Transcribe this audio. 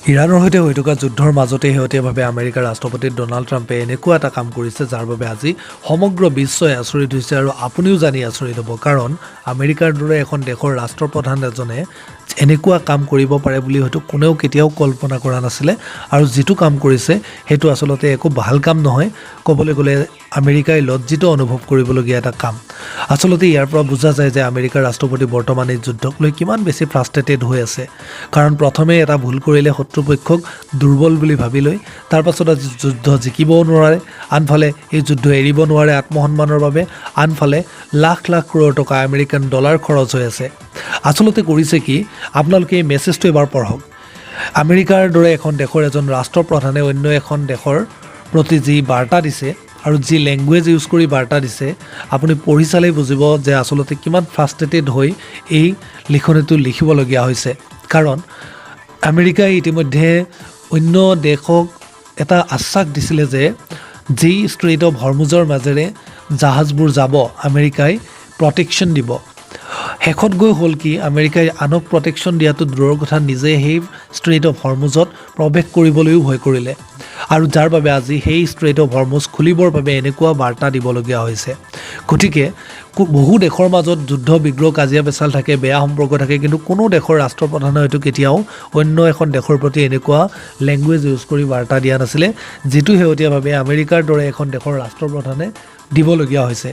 ইৰাণৰ সৈতে হৈ থকা যুদ্ধৰ মাজতে শেহতীয়াভাৱে আমেৰিকাৰ ৰাষ্ট্ৰপতি ডনাল্ড ট্ৰাম্পে এনেকুৱা এটা কাম কৰিছে যাৰ বাবে আজি সমগ্ৰ বিশ্বই আচৰিত হৈছে আৰু আপুনিও জানি আচৰিত হ'ব কাৰণ আমেৰিকাৰ দৰে এখন দেশৰ ৰাষ্ট্ৰপ্ৰধান এজনে এনেকুৱা কাম কৰিব পাৰে বুলি হয়তো কোনেও কেতিয়াও কল্পনা কৰা নাছিলে আৰু যিটো কাম কৰিছে সেইটো আচলতে একো ভাল কাম নহয় ক'বলৈ গ'লে আমেৰিকাই লজ্জিত অনুভৱ কৰিবলগীয়া এটা কাম আচলতে ইয়াৰ পৰা বুজা যায় যে আমেৰিকাৰ ৰাষ্ট্ৰপতি বৰ্তমান এই যুদ্ধক লৈ কিমান বেছি ফ্ৰাষ্ট্ৰেটেড হৈ আছে কাৰণ প্ৰথমে এটা ভুল কৰিলে শত্ৰুপক্ষক দুৰ্বল বুলি ভাবি লৈ তাৰ পাছত আজি যুদ্ধ জিকিবও নোৱাৰে আনফালে এই যুদ্ধ এৰিব নোৱাৰে আত্মসন্মানৰ বাবে আনফালে লাখ লাখ কৰোৰ টকা আমেৰিকান ডলাৰ খৰচ হৈ আছে আচলতে কৰিছে কি আপোনালোকে এই মেছেজটো এবাৰ পঢ়ক আমেৰিকাৰ দৰে এখন দেশৰ এজন ৰাষ্ট্ৰপ্ৰধানে অন্য এখন দেশৰ প্ৰতি যি বাৰ্তা দিছে আৰু যি লেংগুৱেজ ইউজ কৰি বাৰ্তা দিছে আপুনি পঢ়ি চালেই বুজিব যে আচলতে কিমান ফ্ৰাষ্ট্ৰেটেড হৈ এই লিখনিটো লিখিবলগীয়া হৈছে কাৰণ আমেৰিকাই ইতিমধ্যে অন্য দেশক এটা আশ্বাস দিছিলে যে যি ষ্ট্ৰেইট অফ হৰমুজৰ মাজেৰে জাহাজবোৰ যাব আমেৰিকাই প্ৰটেকশ্যন দিব শেষত গৈ হ'ল কি আমেৰিকাই আনক প্ৰটেকশ্যন দিয়াটো দূৰৰ কথা নিজে সেই ষ্ট্ৰেইট অফ হৰমুজত প্ৰৱেশ কৰিবলৈও ভয় কৰিলে আৰু যাৰ বাবে আজি সেই ষ্ট্ৰেইট অফ হৰমুজ খুলিবৰ বাবে এনেকুৱা বাৰ্তা দিবলগীয়া হৈছে গতিকে বহু দেশৰ মাজত যুদ্ধ বিগ্ৰহ কাজিয়া পেচাল থাকে বেয়া সম্পৰ্ক থাকে কিন্তু কোনো দেশৰ ৰাষ্ট্ৰপ্ৰধানে হয়তো কেতিয়াও অন্য এখন দেশৰ প্ৰতি এনেকুৱা লেংগুৱেজ ইউজ কৰি বাৰ্তা দিয়া নাছিলে যিটো শেহতীয়াভাৱে আমেৰিকাৰ দৰে এখন দেশৰ ৰাষ্ট্ৰপ্ৰধানে দিবলগীয়া হৈছে